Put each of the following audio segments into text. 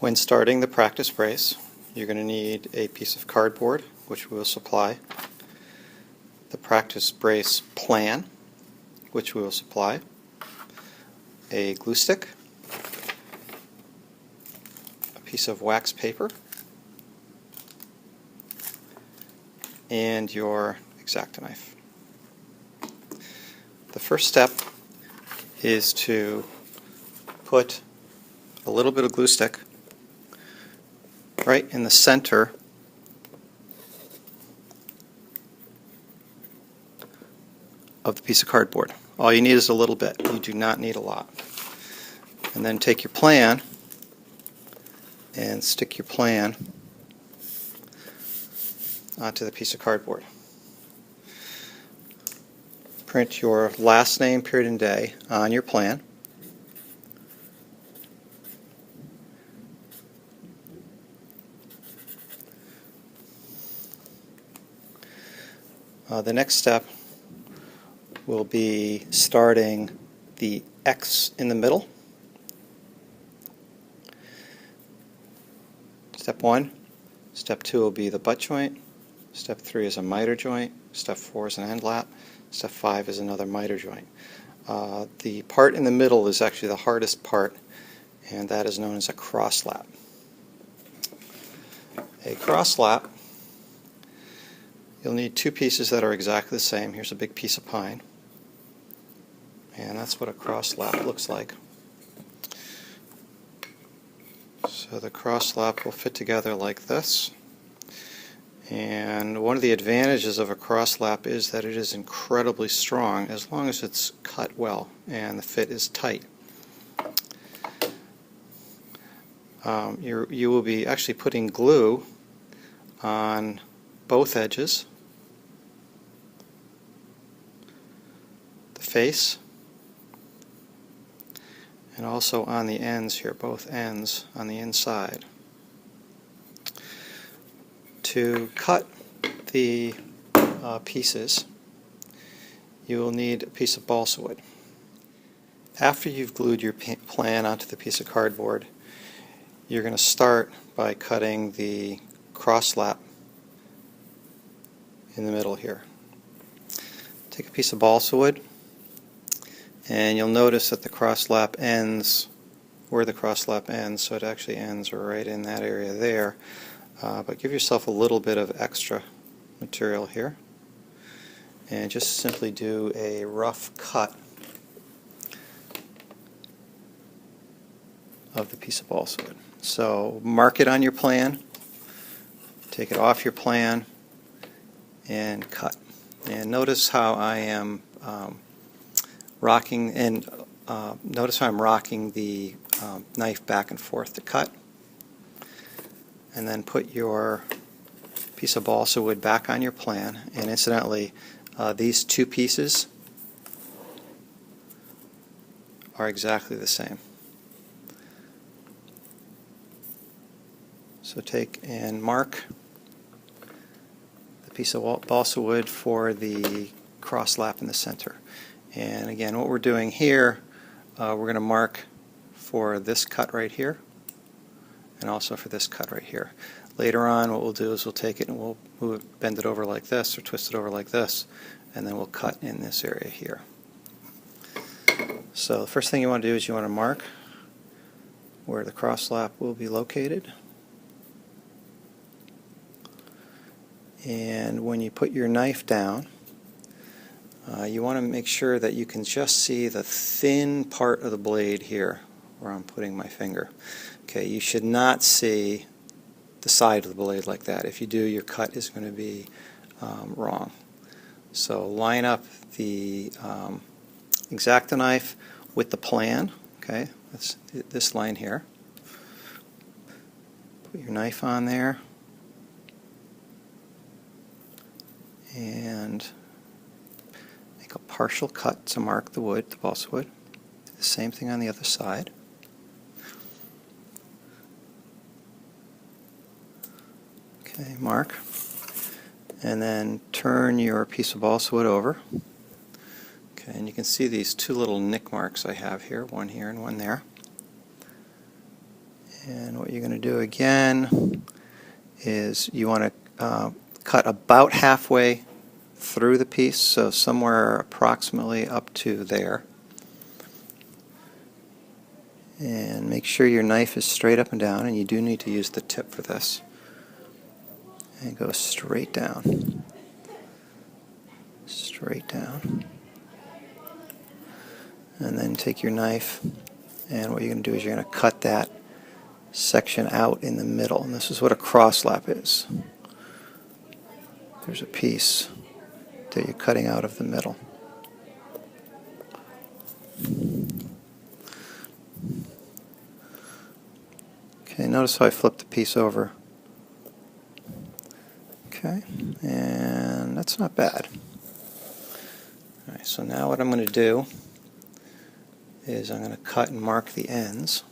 When starting the practice brace, you're going to need a piece of cardboard, which we will supply, the practice brace plan, which we will supply, a glue stick, a piece of wax paper, and your X-Acto knife. The first step is to put a little bit of glue stick right in the center of the piece of cardboard. All you need is a little bit. You do not need a lot. And then take your plan and stick your plan onto the piece of cardboard. Print your last name, period, and day on your plan. The next step will be starting the X in the middle. Step 1. Step 2 will be the butt joint. Step 3 is a miter joint. Step 4 is an end lap. Step 5 is another miter joint. The part in the middle is actually the hardest part, and that is known as a cross lap. A cross lap, you'll need two pieces that are exactly the same. Here's a big piece of pine, and that's what a cross lap looks like. So the cross lap will fit together like this. And one of the advantages of a cross lap is that it is incredibly strong as long as it's cut well and the fit is tight. You will be actually putting glue on both edges, the face, and also on the ends here, both ends on the inside. To cut the pieces, you will need a piece of balsa wood. After you've glued your plan onto the piece of cardboard, you're going to start by cutting the cross lap in the middle here. Take a piece of balsa wood, and you'll notice that the cross lap ends where the cross lap ends, so it actually ends right in that area there. But give yourself a little bit of extra material here, and just simply do a rough cut of the piece of balsa wood. So mark it on your plan, take it off your plan, and cut. And notice how I am rocking the knife back and forth to cut. And then put your piece of balsa wood back on your plan. And incidentally, these two pieces are exactly the same. So take and mark the piece of balsa wood for the cross lap in the center. And again, what we're doing here, we're going to mark for this cut right here, and also for this cut right here. Later on, what we'll do is we'll take it and we'll bend it over like this, or twist it over like this, and then we'll cut in this area here. So the first thing you want to do is you want to mark where the cross lap will be located. And when you put your knife down, you want to make sure that you can just see the thin part of the blade here where I'm putting my finger. Okay, you should not see the side of the blade like that. If you do, your cut is going to be wrong. So line up the X-Acto knife with the plan. Okay, that's this line here. Put your knife on there and make a partial cut to mark the wood, the balsa wood. Do the same thing on the other side. Okay, mark, and then turn your piece of balsa wood over. Okay, and you can see these two little nick marks I have here, one here and one there. And what you're going to do again is you want to cut about halfway through the piece, so somewhere approximately up to there. And make sure your knife is straight up and down, and you do need to use the tip for this. And go straight down. Straight down. And then take your knife, and what you're going to do is you're going to cut that section out in the middle. And this is what a crosslap is. There's a piece that you're cutting out of the middle. Okay, notice how I flipped the piece over. Okay, and that's not bad. Alright, so now what I'm going to do is I'm going to cut and mark the ends.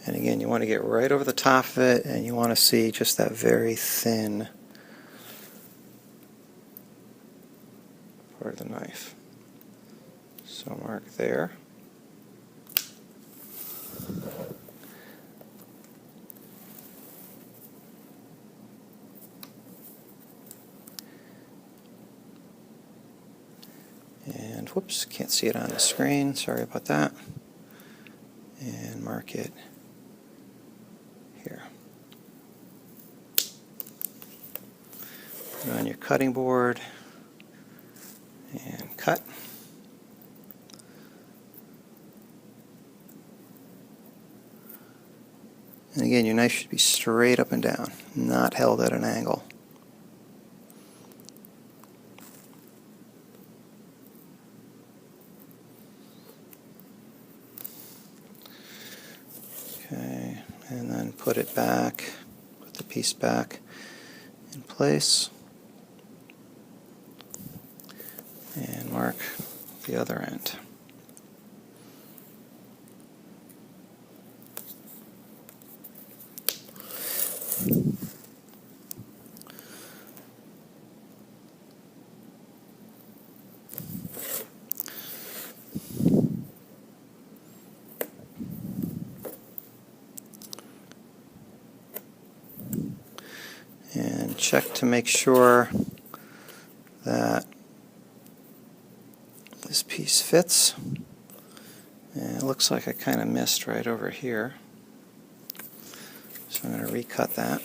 And again, you want to get right over the top of it, and you want to see just that very thin part of the knife. So mark there. And whoops, can't see it on the screen, sorry about that. And mark it here. Put it on your cutting board and cut. And again, your knife should be straight up and down, not held at an angle. Okay, and then put it back, put the piece back in place, and mark the other end. And check to make sure that this piece fits. And it looks like I kind of missed right over here. So I'm going to recut that.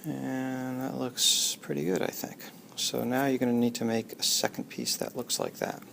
And that looks pretty good, I think. So now you're going to need to make a second piece that looks like that.